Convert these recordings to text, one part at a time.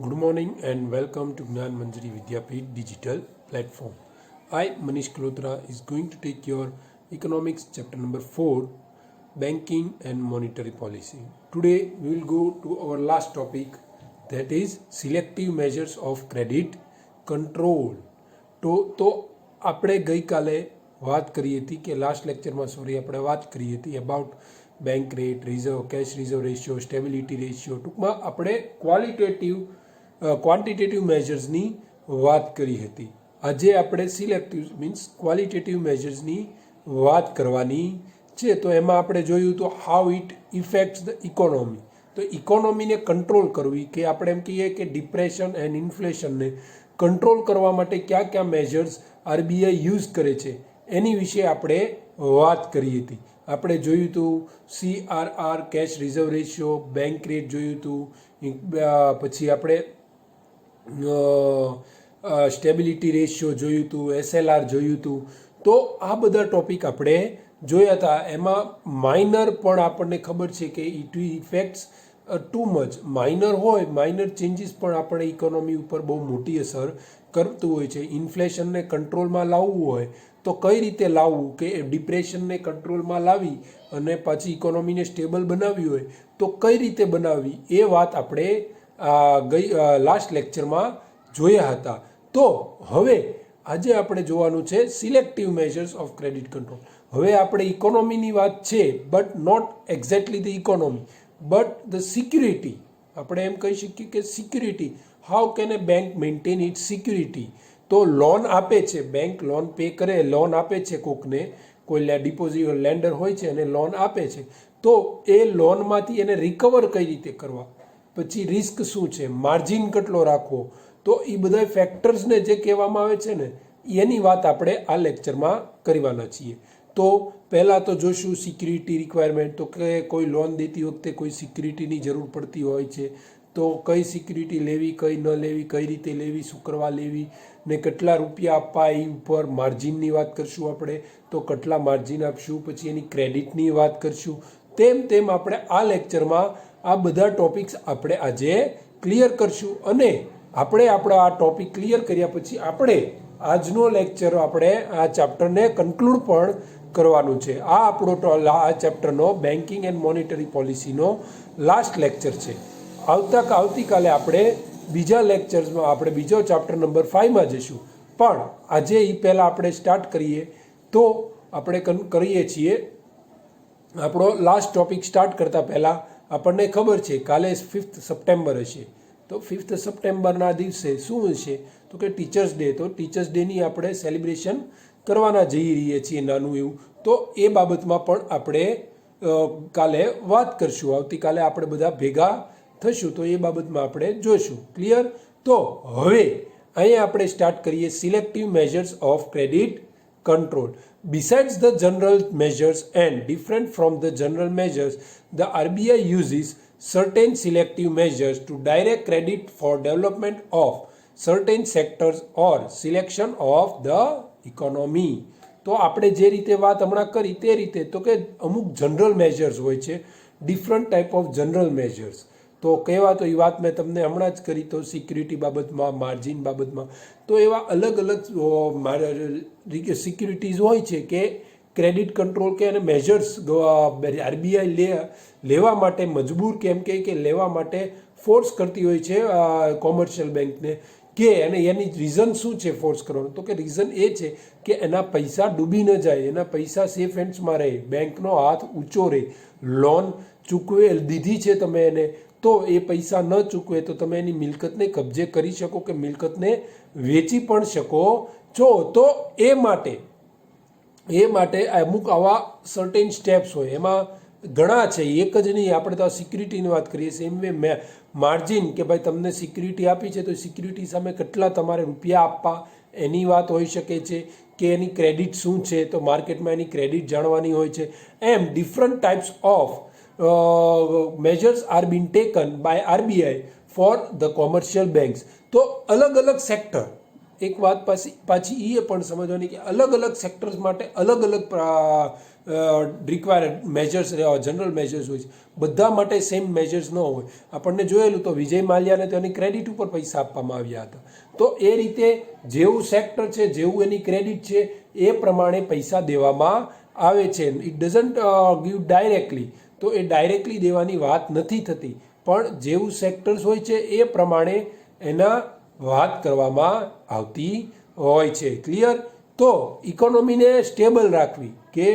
Good morning and welcome to Gnan Manjari Vidyapeeth digital platform. I, Manish Kalotra, is going to take your economics chapter number 4, banking and monetary policy. Today we will go to our last topic, that is selective measures of credit control. તો આપણે ગઈકાલે વાત કરી હતી કે last લેક્ચરમાં આપણે વાત કરી હતી about bank rate, reserve cache reserve ratio, stability ratio. ટૂંકમાં આપણે ક્વોન્ટિટેટિવ મેજર્સની વાત કરી હતી. આજે આપણે સિલેક્ટિવ મીન્સ ક્વોલિટેટિવ મેજર્સની વાત કરવાની છે. તો એમાં આપણે જોયું તો how it effects the economy. તો ઇકોનોમીને કંટ્રોલ કરવી, કે આપણે એમ કહીએ કે ડિપ્રેશન એન્ડ ઇન્ફ્લેશનને કંટ્રોલ કરવા માટે કયા કયા મેજર્સ આરબીઆઈ યુઝ કરે છે એની વિશે આપણે વાત કરી હતી. આપણે જોયું હતું CRR cache reserve ratio, bank rate જોયું હતું, પછી આપણે સ્ટેબિલિટી રેશિયો જોયું હતું, SLR જોયું હતું. તો આ બધા ટોપિક આપણે જોયા હતા. એમાં માઇનર પણ આપણને ખબર છે કે it effects too much. Minor હોય, માઇનર ચેન્જીસ પણ આપણે ઇકોનોમી ઉપર બહુ મોટી અસર કરતું હોય છે. ઇન્ફ્લેશનને કંટ્રોલમાં લાવવું હોય તો કઈ રીતે લાવવું, કે ડિપ્રેશનને કંટ્રોલમાં લાવી અને પછી ઇકોનોમીને સ્ટેબલ બનાવવી હોય તો કઈ રીતે બનાવવી, એ વાત આપણે લાસ્ટ લેક્ચરમાં જોયા હતા. તો હવે આજે આપણે જોવાનું છે selective measures of credit control. હવે આપણે ઇકોનોમીની વાત છે, but not exactly the economy but the security. આપણે એમ કહી શકીએ કે security, how can a bank maintain its security. તો લોન આપે છે, બેંક લોન પે કરે, લોન આપે છે કોકને, કોઈ ડિપોઝિટ લેન્ડર હોય છે અને લોન આપે છે. તો એ લોનમાંથી એને રિકવર કઈ રીતે કરવા, પછી રિસ્ક શું છે, માર્જિન કેટલો રાખવો, તો એ બધા ફેક્ટર્સને જે કહેવામાં આવે છે ને એની વાત આપણે આ લેક્ચરમાં કરવાના છીએ. તો પહેલાં તો જોશું સિક્યુરિટી રિક્વાયરમેન્ટ. તો કે કોઈ લોન દેતી વખતે કોઈ સિક્યુરિટીની જરૂર પડતી હોય છે. તો કઈ સિક્યુરિટી લેવી, કઈ ન લેવી, કઈ રીતે લેવી, શું કરવા લેવી, ને કેટલા રૂપિયા આપવા, એ ઉપર માર્જિનની વાત કરશું આપણે. તો કેટલા માર્જિન આપશું, પછી એની ક્રેડિટની વાત કરશું. તેમ આપણે આ લેક્ચરમાં આ બધા ટોપિક્સ આપણે આજે ક્લિયર કરશું. અને આપણે આ ટોપિક ક્લિયર કર્યા પછી આપણે આજનો લેક્ચર આપણે આ ચેપ્ટરને કન્ક્લુડ પણ કરવાનું છે. આ આપણો આ ચેપ્ટરનો બેન્કિંગ એન્ડ મોનેટરી પોલિસીનો લાસ્ટ લેક્ચર છે. આવતીકાલે આપણે બીજા લેક્ચર્સમાં આપણે બીજો ચેપ્ટર નંબર 5માં જઈશું. પણ આજે એ પહેલાં આપણે સ્ટાર્ટ કરીએ. તો આપણે કરીએ છીએ આપણો લાસ્ટ ટોપિક સ્ટાર્ટ કરતાં પહેલાં આપણને ખબર છે કાલે 5th સપ્ટેમ્બર હશે. તો 5th સપ્ટેમ્બરના દિવસે શું હશે, તો કે ટીચર્સ ડે. તો ટીચર્સ ડેની આપણે સેલિબ્રેશન કરવાના જઈ રહીએ છીએ નાનું એવું. તો એ બાબતમાં પણ આપણે કાલે વાત કરશું. આવતીકાલે આપણે બધા ભેગા થશું તો એ બાબતમાં આપણે જોઈશું. ક્લિયર? તો હવે અહીંયા આપણે સ્ટાર્ટ કરીએ selective measures of credit control. Besides the general measures and different from the general measures, the RBI uses certain selective measures to direct credit for development of certain sectors or selection of the economy. તો આપણે જે રીતે વાત હમણાં કરી તે રીતે, તો કે અમુક જનરલ મેજર્સ હોય છે, different type of general measures. તો કહેવા તો એ વાત મેં તમને હમણાં જ કરી. તો સિક્યુરિટી બાબતમાં, માર્જિન બાબતમાં, તો એવા અલગ અલગ સિક્યુરિટીઝ હોય છે કે ક્રેડિટ કંટ્રોલ કે એને મેજર્સ આરબીઆઈ લેવા માટે મજબૂર કેમ કે લેવા માટે ફોર્સ કરતી હોય છે કોમર્શિયલ બેંકને. કે અને એની રીઝન શું છે ફોર્સ કરવાનું, તો કે રીઝન એ છે કે એના પૈસા ડૂબી ન જાય, એના પૈસા સેફ હેન્ડ્સમાં રહે, બેંકનો હાથ ઊંચો રહે. લોન ચૂકવે દીધી છે તમે એને, તો એ પૈસા ન ચૂકવે તો તમે એની મિલકતને કબજે કરી શકો કે મિલકતને વેચી પણ શકો છો. તો એ માટે અમુક આવા સર્ટેન સ્ટેપ્સ હોય. એમાં ઘણા છે, એક જ નહીં. આપણે તો સિક્યુરિટીની વાત કરીએ છીએ. એમ માર્જિન, કે ભાઈ તમને સિક્યુરિટી આપી છે તો સિક્યુરિટી સામે કેટલા તમારે રૂપિયા આપવા એની વાત હોઈ શકે છે. કે એની ક્રેડિટ શું છે, તો માર્કેટમાં એની ક્રેડિટ જાણવાની હોય છે. એમ different types of measures are being taken by RBI for the commercial banks. તો અલગ અલગ સેક્ટર, એક વાત પાછી એ પણ સમજવાની કે અલગ અલગ સેક્ટર્સ માટે અલગ અલગ રિક્વાયર્ડ મેજર્સ જનરલ મેજર્સ હોય છે. બધા માટે સેમ મેજર્સ ન હોય. આપણને જોયેલું તો વિજય માલ્યાને તો એની ક્રેડિટ ઉપર પૈસા આપવામાં આવ્યા હતા. તો એ રીતે જેવું સેક્ટર છે, જેવું એની ક્રેડિટ છે, એ પ્રમાણે પૈસા દેવામાં આવે છે. It doesn't give directly. તો એ ડાયરેક્ટલી દેવાની વાત નથી થતી, પણ જેવું સેક્ટર્સ હોય છે એ પ્રમાણે એના વાત કરવામાં આવતી હોય છે. ક્લિયર? તો ઇકોનોમીને સ્ટેબલ રાખવી કે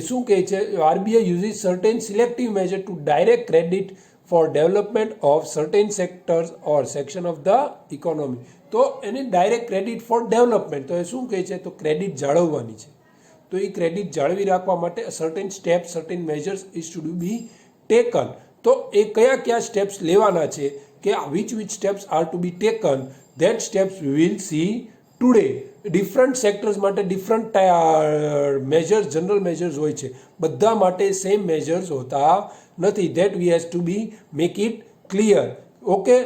શું કહે છે, RBI uses certain selective measure to direct credit for development of certain sectors or section of the economy. તો એને ડાયરેક્ટ ક્રેડિટ ફોર ડેવલપમેન્ટ, તો એ શું કહે છે, તો ક્રેડિટ જાળવવાની છે. તો એ ક્રેડિટ જાળવી રાખવા માટે certain steps, certain measures is to be taken. તો એ કયા સ્ટેપ્સ લેવાના છે કે which steps are to be taken, that steps we will see today. Different sectors માટે ડિફરન્ટ મેજર્સ, જનરલ મેજર્સ હોય છે. બધા માટે સેમ મેજર્સ હોતા નથી. That we has to be make it clear. Okay,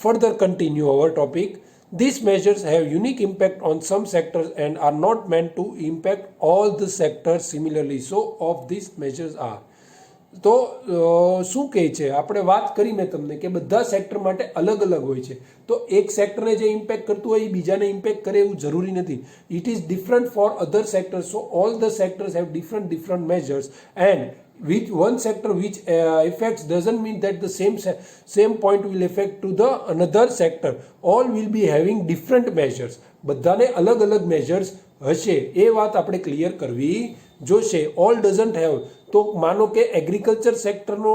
further continue our topic. These measures have unique impact on some sectors and are not meant to impact all the sectors similarly. So, of these measures are. તો શું કહે છે, આપણે વાત કરી મેં તમને કે બધા સેક્ટર માટે અલગ અલગ હોય છે. તો એક સેક્ટરને જે ઇમ્પેક્ટ કરતું હોય એ બીજાને ઇમ્પેક્ટ કરે એવું જરૂરી નથી. It is different for other sectors. So all the sectors have different measures, and which one sector which affects doesn't mean that the same point will affect to the another sector. All will be having different measures. બધાને અલગ અલગ measures હશે, એ વાત આપણે clear કરવી જોશે. All doesn't have. તો માનો કે એગ્રીકલ્ચર સેક્ટરનો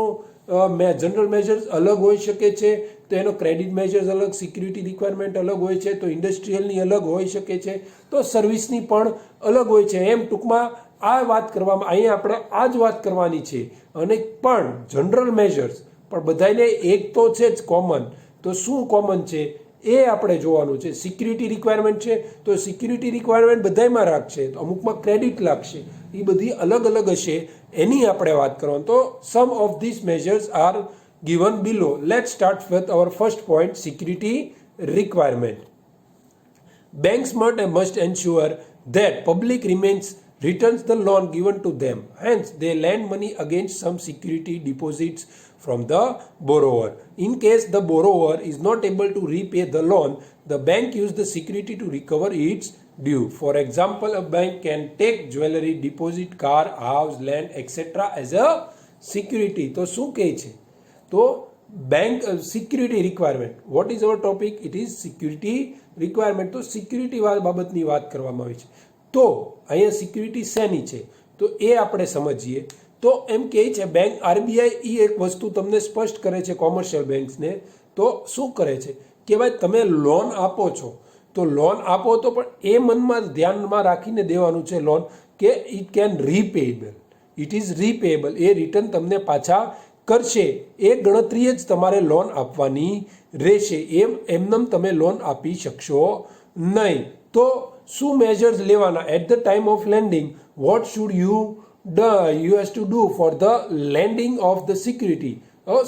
જનરલ મેજર્સ અલગ હોઈ શકે છે, તો એનો ક્રેડિટ મેજર્સ અલગ, સિક્યુરિટી રિક્વાયરમેન્ટ અલગ હોય છે, તો ઇન્ડસ્ટ્રીયલની અલગ હોઈ શકે છે, તો સર્વિસની પણ અલગ હોય છે. એમ ટૂંકમાં આ વાત કરવામાં, અહીંયા આપણે આ જ વાત કરવાની છે. અને પણ જનરલ મેજર્સ પણ બધાને એક તો છે જ કોમન. તો શું કોમન છે એ આપણે જોવાનું છે. સિક્યુરિટી રિક્વાયરમેન્ટ છે, તો સિક્યુરિટી રિક્વાયરમેન્ટ બધામાં રાખશે, તો અમુકમાં ક્રેડિટ લાગશે. એ બધી અલગ અલગ હશે, એની આપણે વાત કરવાની. તો some of this measures are given below. Let's start with our first point, security requirement. Banks must ensure that public returns the loan given to them. Hence, they lend money against some security deposits from the borrower. In case the borrower is not able to repay the loan, the bank uses the security to recover its due. For example, a bank can take jewelry, deposit, car, house, land, etc. as a security. તો શું કહે છે? તો bank security requirement. What is our topic? It is security requirement. તો security બાબતની વાત કરવામાં આવી છે. તો અહીંયા સિક્યુરિટી શેની છે તો એ આપણે સમજીએ. તો એમ કહે છે બેંક, આરબીઆઈ એક વસ્તુ તમને સ્પષ્ટ કરે છે કોમર્શિયલ બેંક્સને. તો શું કરે છે કે ભાઈ તમે લોન આપો છો, તો લોન આપો તો પણ એ મનમાં ધ્યાનમાં રાખીને દેવાનું છે લોન કે it can repayable. It is repayable. એ રિટર્ન તમને પાછા કરશે. એ ગણતરીએ જ તમારે લોન આપવાની રહેશે. એમનેમ તમે લોન આપી શકશો નહીં. તો શું મેજર્સ લેવાના at the time of lending? What should you has to do for the lending of the security?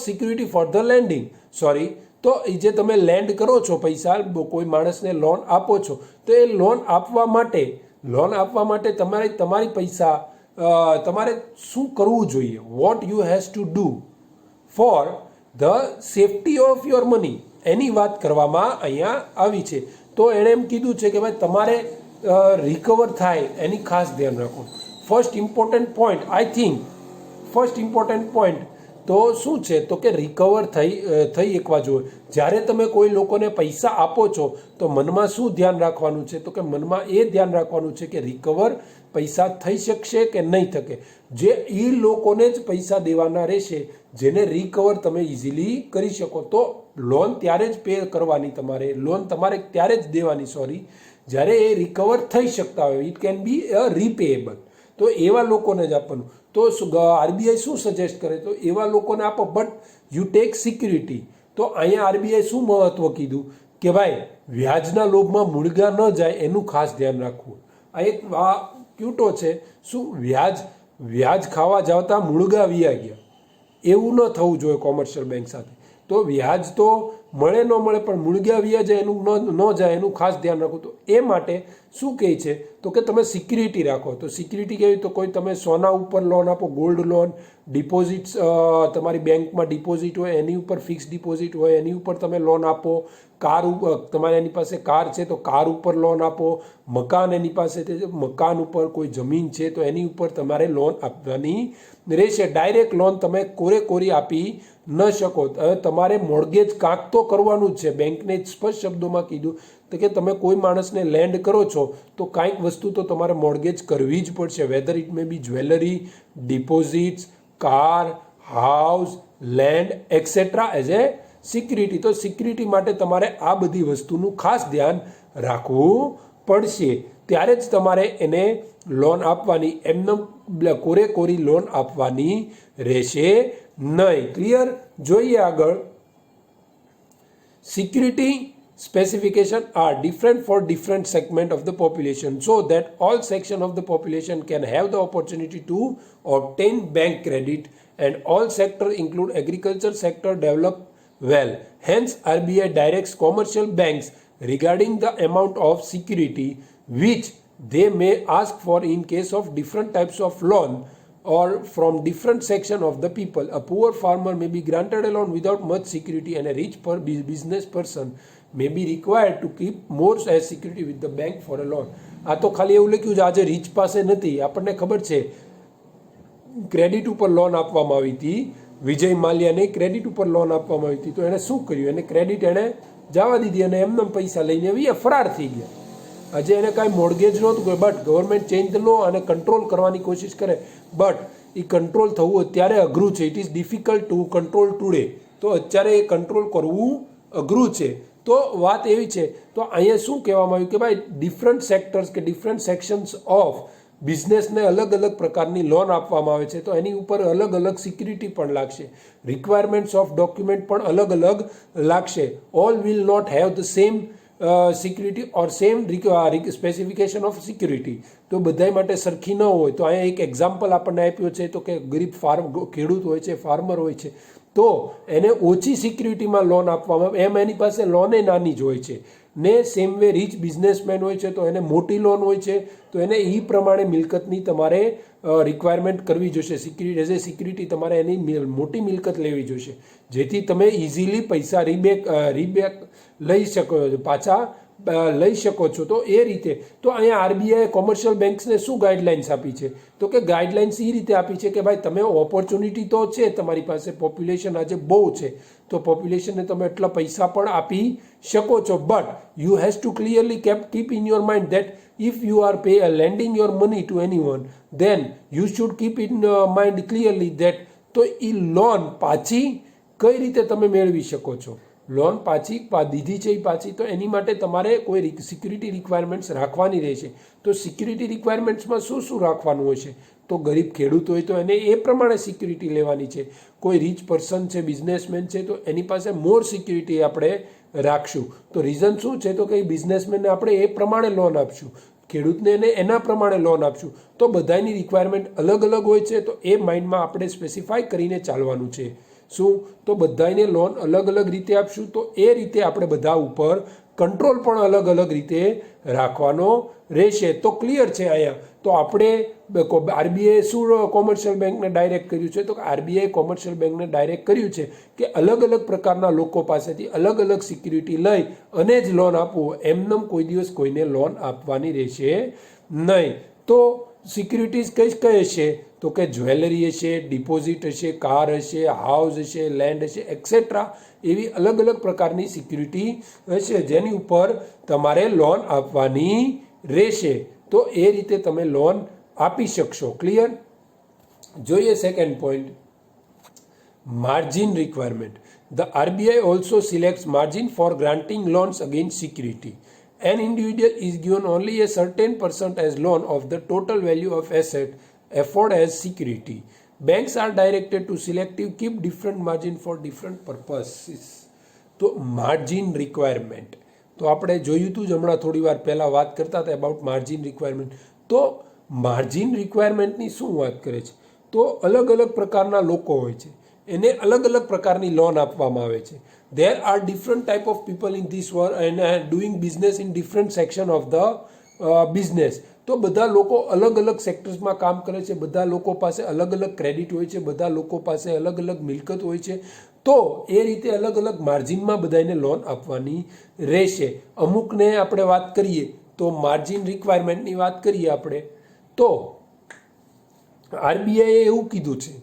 Security for the lending, sorry. તો એ જે તમે લેન્ડ કરો છો, પૈસા કોઈ માણસને લોન આપો છો, તો એ લોન આપવા માટે તમારી પૈસા તમારે શું કરવું જોઈએ? What you has to do for the safety of your money, એની વાત કરવામાં અહીંયા આવી છે. તો એણે એમ કીધું છે કે ભાઈ તમારે રિકવર થાય એની ખાસ ધ્યાન રાખો. First important point, I think first important point તો શું છે તો કે રિકવર થઈ એકવા જોઈએ. જ્યારે તમે કોઈ લોકોને પૈસા આપો છો તો મનમાં શું ધ્યાન રાખવાનું છે તો કે મનમાં એ ધ્યાન રાખવાનું છે કે રિકવર પૈસા થઈ શકશે કે નહીં શકે. જે એ લોકોને જ પૈસા દેવાના રહેશે જેને રિકવર તમે ઇઝીલી કરી શકો. તો લોન ત્યારે જ પે કરવાની, લોન તમારે ત્યારે જ દેવાની, જ્યારે એ રિકવર થઈ શકતા હોય. ઇટ કેન બી અ રીપેએબલ. તો એવા લોકોને જ આપવાનું. તો આરબીઆઈ શું સજેસ્ટ કરે તો એવા લોકોને આપો, બટ યુ ટેક સિક્યુરિટી. તો અહીંયા આરબીઆઈ શું મહત્વ કીધું કે ભાઈ વ્યાજના લોભમાં મૂળગા ન જાય એનું ખાસ ધ્યાન રાખવું. આ એક ક્યુટો છે. શું વ્યાજ ખાવા જતા મૂળગા વિયા ગયા, એવું ન થવું જોઈએ કોમર્શિયલ બેંક સાથે. તો વ્યાજ તો મળે ન મળે પણ મૂળગ્યા વ્યાજ એનું ન જાય એનું ખાસ ધ્યાન રાખો. તો એ માટે શું કહે છે તો કે તમે સિક્યુરિટી રાખો. તો સિક્યુરિટી કેવી, તો કોઈ તમે સોના ઉપર લોન આપો, ગોલ્ડ લોન, ડિપોઝિટ્સ, તમારી બેંકમાં ડિપોઝિટ હોય એની ઉપર, ફિક્સ ડિપોઝિટ હોય એની ઉપર તમે લોન આપો, કાર ઉપર, તમારે એની પાસે કાર છે તો કાર ઉપર લોન આપો, મકાન એની પાસે છે મકાન ઉપર, કોઈ જમીન છે તો એની ઉપર તમારે લોન આપવાની રહેશે. ડાયરેક્ટ લોન તમે કોરી આપી ન શકો. હવે તમારે મોર્ગેજ કાંક તો કરવાનું જ છે. બેંકને સ્પષ્ટ શબ્દોમાં કીધું તો કે તમે કોઈ માણસને લેન્ડ કરો છો તો કાંઈક વસ્તુ તો તમારે મોર્ગેજ કરવી જ પડશે. Whether it may be jewellery, deposits, car, house, land etcetera as a security. તો સિક્યુરિટી માટે તમારે આ બધી વસ્તુનું ખાસ ધ્યાન રાખવું પડશે. ત્યારે જ તમારે એને લોન આપવાની, એમને કોરી લોન આપવાની રહેશે નહીં. ક્લિયર? જોઈએ આગળ. Security specification are different for different segment of the population so that all section of the population can have the opportunity to obtain bank credit and all sector include agriculture sector develop well. Hence RBI directs commercial banks regarding the amount of security which they may ask for in case of different types of loan or from different section of the people. A poor farmer may be granted a loan without much security and a rich business person may be required to keep more as security with the bank for a loan. આ તો ખાલી એવું લખ્યું છે આજે rich પાસે નથી. આપણને ખબર છે ક્રેડિટ ઉપર લોન આપવામાં આવી હતી, વિજય માલ્યાને ક્રેડિટ ઉપર લોન આપવામાં આવી હતી. તો એણે શું કર્યું, એને ક્રેડિટ એણે જવા દીધી અને એમને પૈસા લઈને ફરાર થઈ ગયા. આજે એને કાંઈ મોર્ગેજ નહોતું કર્યું, બટ ગવર્મેન્ટ ચેન્જ લો અને કંટ્રોલ કરવાની કોશિશ કરે, બટ એ કંટ્રોલ થવું અત્યારે અઘરું છે. It is difficult to control today. તો અત્યારે એ કંટ્રોલ કરવું અઘરું છે. તો વાત એવી છે. તો અહીંયા શું કહેવામાં આવ્યું કે ભાઈ ડિફરન્ટ સેક્ટર્સ કે ડિફરન્ટ સેક્શન્સ ઓફ બિઝનેસને અલગ અલગ પ્રકારની લોન આપવામાં આવે છે. તો એની ઉપર અલગ અલગ સિક્યુરિટી પણ લાગશે, રિક્વાયરમેન્ટ્સ ઓફ ડોક્યુમેન્ટ પણ અલગ અલગ લાગશે. All will not have the same security or same specification of security. તો બધા માટે સરખી ન હોય. તો અહીંયા એક એક્ઝામ્પલ આપણને આપ્યો છે તો કે ગરીબ ખેડૂત હોય છે, ફાર્મર હોય છે, તો એને ઓછી સિક્યુરિટીમાં લોન આપવામાં આવે, એમ એની પાસે લોને નાની જ હોય છે. ને સેમ વે રીચ બિઝનેસમેન હોય છે તો એને મોટી લોન હોય છે. તો એને એ પ્રમાણે મિલકતની તમારે રિક્વાયરમેન્ટ કરવી જોશે. સિક્યુરિટી એઝ એ સિક્યુરિટી તમારે એની મોટી મિલકત લેવી જોશે, જેથી તમે ઇઝીલી પૈસા રીબેક લઈ શકો છો, પાછા લઈ શકો છો. તો એ રીતે તો અહીંયા આરબીઆઈ કોમર્શિયલ બેંક્સને શું ગાઈડલાઇન્સ આપી છે તો કે ગાઈડલાઇન્સ એ રીતે આપી છે કે ભાઈ તમે ઓપોર્ચ્યુનિટી તો છે તમારી પાસે, પોપ્યુલેશન આજે બહુ છે તો પોપ્યુલેશનને તમે એટલા પૈસા પણ આપી શકો છો, but you has to clearly keep in your mind that if you are lending your money to anyone then you should keep in mind clearly that તો એ લોન પાછી કઈ રીતે તમે મેળવી શકો છો. લોન પાછી દીધી છે એ પાછી, તો એની માટે તમારે કોઈ સિક્યુરિટી રિક્વાયરમેન્ટ્સ રાખવાની રહેશે. તો સિક્યુરિટી રિક્વાયરમેન્ટ્સમાં શું શું રાખવાનું હોય છે તો ગરીબ ખેડૂત હોય તો એને એ પ્રમાણે સિક્યુરિટી લેવાની છે. કોઈ રીચ પર્સન છે, બિઝનેસમેન છે, તો એની પાસે મોર સિક્યુરિટી આપણે રાખશું. તો રીઝન શું છે તો કે બિઝનેસમેનને આપણે એ પ્રમાણે લોન આપશું, ખેડૂતને એને એના પ્રમાણે લોન આપશું. તો બધાની રિક્વાયરમેન્ટ અલગ અલગ હોય છે. તો એ માઇન્ડમાં આપણે સ્પેસિફાય કરીને ચાલવાનું છે. શું તો બધાને લોન અલગ અલગ રીતે આપશું. તો એ રીતે આપણે બધા ઉપર કંટ્રોલ પણ અલગ અલગ રીતે રાખવાનો રહેશે. તો ક્લિયર છે અહીંયા. તો આપણે આરબીઆઈ શું કોમર્શિયલ બેંકને ડાયરેક્ટ કર્યું છે તો આરબીઆઈ કોમર્શિયલ બેંકને ડાયરેક્ટ કર્યું છે કે અલગ અલગ પ્રકારના લોકો પાસેથી અલગ અલગ સિક્યુરિટી લઈ અને જ લોન આપવું, એમને કોઈ દિવસ કોઈને લોન આપવાની રહેશે નહીં. તો સિક્યુરિટીઝ કઈ હશે તો કે જ્વેલરી હશે, ડિપોઝિટ હશે, કાર હશે, હાઉસ હશે, લેન્ડ હશે એક્સેટ્રા. એવી અલગ અલગ પ્રકારની સિક્યુરિટી હશે જેની ઉપર તમારે લોન આપવાની રહેશે. તો એ રીતે તમે લોન આપી શકશો. ક્લિયર? જોઈએ second point, margin requirement. The RBI also selects margin for granting loans against security. An individual is given only a certain percent as loan of the total value of asset afford as security. Banks are directed to selective keep different margin for different purposes. તો margin requirement તો આપણે જોયું હતું જ હમણાં થોડી વાર પહેલાં વાત કરતા હતા અબાઉટ માર્જિન રિક્વાયરમેન્ટ. તો માર્જિન રિક્વાયરમેન્ટની શું વાત કરે છે તો અલગ અલગ પ્રકારના લોકો હોય છે. એને અલગ અલગ પ્રકારની લોન આપવામાં આવે છે. There are different type of people in this world and doing business in different section of the business. તો બધા લોકો અલગ અલગ સેક્ટર્સમાં કામ કરે છે, બધા લોકો પાસે અલગ અલગ ક્રેડિટ હોય છે, બધા લોકો પાસે અલગ અલગ મિલકત હોય છે. તો એ રીતે અલગ અલગ માર્જિનમાં બધાને લોન આપવાની રહેશે. અમુકને આપણે વાત કરીએ તો માર્જિન રિક્વાયરમેન્ટની વાત કરીએ આપણે તો આરબીઆઈએ એવું કીધું છે.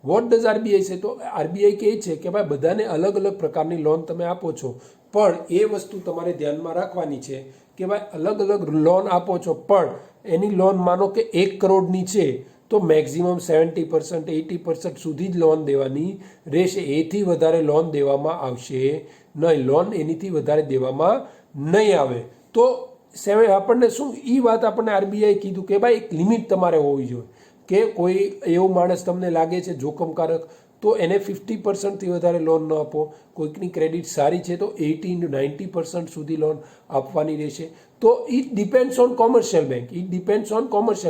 વોટ ડઝ આરબીઆઈ છે? તો આરબીઆઈ કહે છે કે ભાઈ બધાને અલગ અલગ પ્રકારની લોન તમે આપો છો, પણ એ વસ્તુ તમારે ધ્યાનમાં રાખવાની છે કે ભાઈ અલગ અલગ લોન આપો છો, પણ એની લોન માનો કે 1 કરોડની છે તો મેક્સિમમ 70% 80% સુધી જ લોન દેવાની રહેશે. એથી વધારે લોન દેવામાં આવશે નહીં. લોન એનીથી વધારે દેવામાં નહીં આવે. તો આપણને શું એ વાત આપણને આરબીઆઈ કીધું કે ભાઈ એક લિમિટ તમારે હોવી જોઈએ કે કોઈ એવો માણસ તમને લાગે છે જોખમકારક તો એને 50%થી વધારે લોન ન આપો. કોઈકની ક્રેડિટ સારી છે તો 80-90% સુધી લોન આપવાની રહેશે. તો it depends on commercial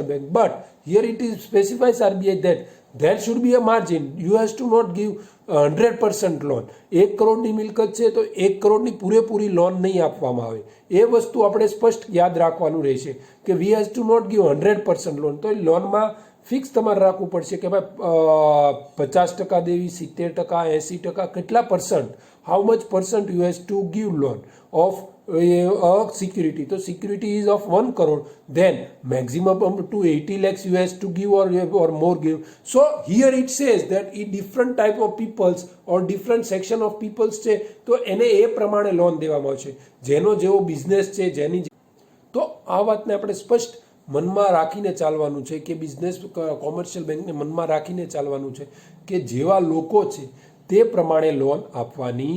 bank. But here it is specifies RBI that there should be a margin. You has to not give 100% loan. 1 કરોડની મિલકત છે તો 1 કરોડની પૂરેપૂરી લોન નહીં આપવામાં આવે. એ વસ્તુ આપણે સ્પષ્ટ યાદ રાખવાનું રહેશે કે we has to not give 100% loan. તો એ લોનમાં ફિક્સ તમારે રાખવું પડશે કે ભાઈ 50% દેવી, 70%, 80%, કેટલા %, how much % you has to give loan of security. તો security is of 1 crore, then maximum up to 80 lakhs you has to give or more give. So here it says that A different type of peoples or different section of peoples છે તો એને એ પ્રમાણે loan દેવામાં આવશે. જેનો જેવો business છે જેની. તો આ વાતને આપણે સ્પષ્ટ મનમાં રાખીને ચાલવાનું છે કે બિઝનેસ કોમર્શિયલ બેંકને મનમાં રાખીને ચાલવાનું છે કે જેવા લોકો છે તે પ્રમાણે લોન આપવાની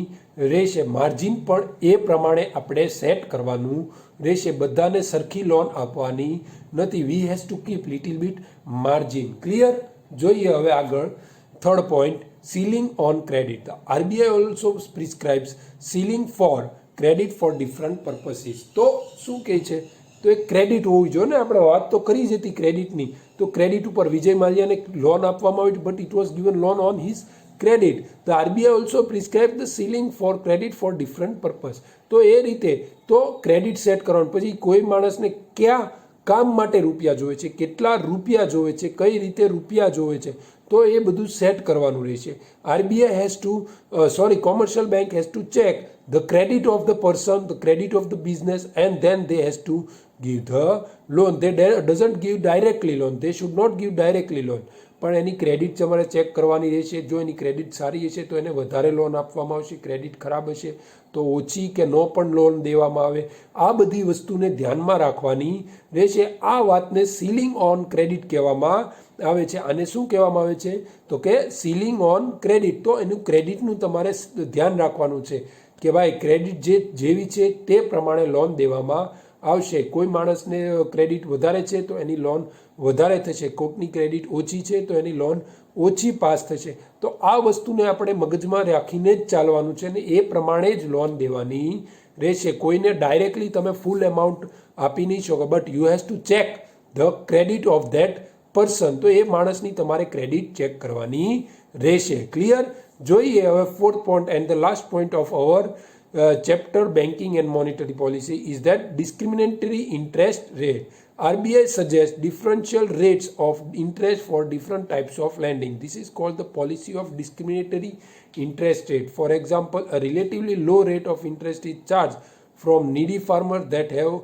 રહેશે. માર્જિન પણ એ પ્રમાણે આપણે સેટ કરવાનું રહેશે. બધાને સરખી લોન આપવાની નથી. We has to keep little bit margin. Clear? જોઈએ હવે આગળ third point, ceiling on credit. RBI also prescribes ceiling for credit for different purposes. તો શું કહે છે? તો એક ક્રેડિટ હોવી જોઈએ ને. આપણે વાત તો કરી જ હતી ક્રેડિટની. તો ક્રેડિટ ઉપર વિજય માલ્યાને લોન આપવામાં આવી, but it was given loan on his credit. The RBI also prescribe the ceiling for credit for different purpose. તો એ રીતે તો ક્રેડિટ સેટ કરવાનું. પછી કોઈ માણસને કયા કામ માટે રૂપિયા જોવે છે, કેટલા રૂપિયા જોવે છે, કઈ રીતે રૂપિયા જોવે છે, તો એ બધું સેટ કરવાનું રહેશે. RBI has to commercial bank has to check the credit of the person, the credit of the business, and then they has to give the loan. They doesn't give directly loan. They should not give directly loan. પણ એની credit તમારે check કરવાની રહેશે. જો એની credit સારી હશે તો એને વધારે લોન આપવામાં આવશે. ક્રેડિટ ખરાબ હશે તો ઓછી કે નો પણ લોન દેવામાં આવે. આ બધી વસ્તુને ધ્યાનમાં રાખવાની રહેશે. આ વાતને સીલિંગ ઓન ક્રેડિટ કહેવામાં આવે છે. આને શું કહેવામાં આવે છે? તો કે સીલિંગ ઓન ક્રેડિટ. તો એનું ક્રેડિટનું તમારે ધ્યાન રાખવાનું છે કે ભાઈ ક્રેડિટ જેવી છે તે પ્રમાણે લોન દેવામાં આવશે. કોઈ માણસને ક્રેડિટ વધારે છે તો એની લોન વધારે થશે. કોઈકની ક્રેડિટ ઓછી છે તો એની લોન ઓછી પાસ થશે. તો આ વસ્તુને આપણે મગજમાં રાખીને જ ચાલવાનું છે અને એ પ્રમાણે જ લોન દેવાની રહેશે. કોઈને ડાયરેક્ટલી તમે ફૂલ એમાઉન્ટ આપી નહીં શકો, but you has to check the credit of that person. તો એ માણસની તમારે ક્રેડિટ ચેક કરવાની રહેશે. ક્લિયર? જોઈએ હવે fourth point and the last point of our chapter banking and monetary policy is that discriminatory interest rate. RBI suggests differential rates of interest for different types of lending. This is called the policy of discriminatory interest rate. For example, a relatively low rate of interest is charged from needy farmers that have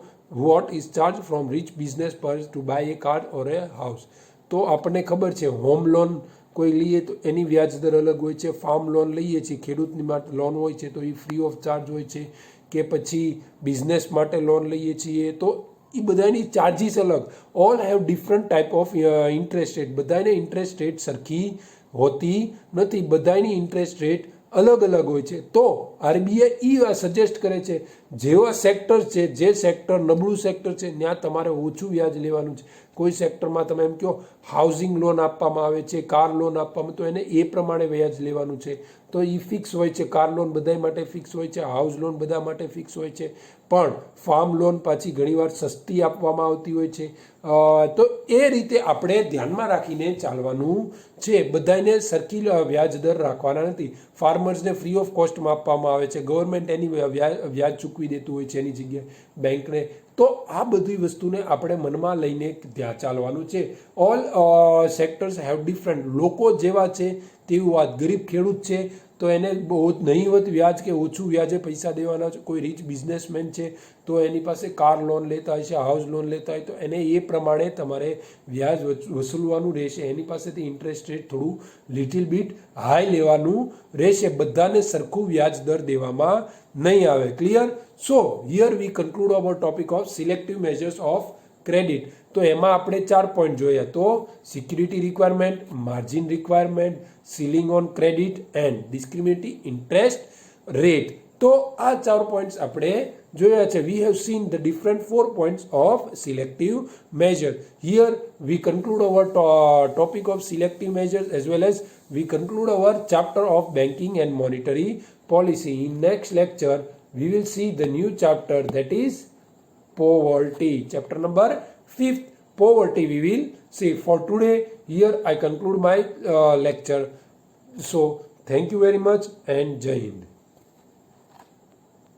what is charged from rich business persons to buy a car or a house. તો આપણને ખબર છે home loan કોઈ લઈએ તો એની વ્યાજ દર અલગ હોય છે. ફાર્મ લોન લઈએ છીએ, ખેડૂતની માટે લોન હોય છે તો એ ફ્રી ઓફ ચાર્જ હોય છે, કે પછી બિઝનેસ માટે લોન લઈએ છીએ તો એ બધાની ચાર્જીસ અલગ. All have different type of interest rate. બધાને ઇન્ટરેસ્ટ રેટ સરખી હોતી નથી. બધાની ઇન્ટરેસ્ટ રેટ અલગ અલગ હોય છે. તો આરબીઆઈ એ સજેસ્ટ કરે છે જેવા સેક્ટર છે, જે સેક્ટર નબળું સેક્ટર છે ત્યાં તમારે ઓછું વ્યાજ લેવાનું છે. કોઈ સેક્ટરમાં તમે એમ કહો હાઉસિંગ લોન આપવામાં આવે છે, કાર લોન આપવામાં, તો એને એ પ્રમાણે વ્યાજ લેવાનું છે. તો એ ફિક્સ હોય છે. કાર લોન બધા માટે ફિક્સ હોય છે, હાઉસ લોન બધા માટે ફિક્સ હોય છે, પણ ફાર્મ લોન પાછી ઘણીવાર સસ્તી આપવામાં આવતી હોય છે. તો એ રીતે આપણે ધ્યાનમાં રાખીને ચાલવાનું છે. બધાને સરખી વ્યાજ દર રાખવાના નથી. ફાર્મર્સને ફ્રી ઓફ કોસ્ટમાં આપવામાં આવે છે, ગવર્મેન્ટ એની વ્યાજ ચૂકવી દેતું હોય છે એની જગ્યાએ બેંકને. તો આ બધી વસ્તુને આપણે મનમાં લઈને ત્યાં ચાલવાનું છે. All sectors have different. લોકો જેવા છે તેવી વાત. ગરીબ ખેડૂત છે તો એને બહુ નહીવત વ્યાજ કે ઓછું વ્યાજે પૈસા દેવાના છે. કોઈ રીચ બિઝનેસમેન છે તો એની પાસે કાર લોન લેતા હોય છે, હાઉસ લોન લેતા હોય, તો એને એ પ્રમાણે તમારે વ્યાજ વસૂલવાનું રહેશે. એની પાસેથી ઇન્ટરેસ્ટ રેટ થોડું લિટિલ બીટ હાઈ લેવાનું રહેશે. બધાને સરખું વ્યાજ દર દેવામાં નહીં આવે. Clear? So here we conclude our topic of selective measures of credit. તો એમાં આપણે 4 પોઈન્ટ જોયા. તો security requirement, margin requirement, ceiling on credit and discriminating interest rate. તો આ 4 પોઈન્ટ્સ આપણે જોયા છે. We have seen the different 4 points of selective measure. Here we conclude our topic of selective measures as well as we conclude our chapter of banking and monetary policy. In next lecture we will see the new chapter, that is poverty. Chapter number 5th, poverty, we will see. For today here I conclude my lecture. So thank you very much and Jai Hind.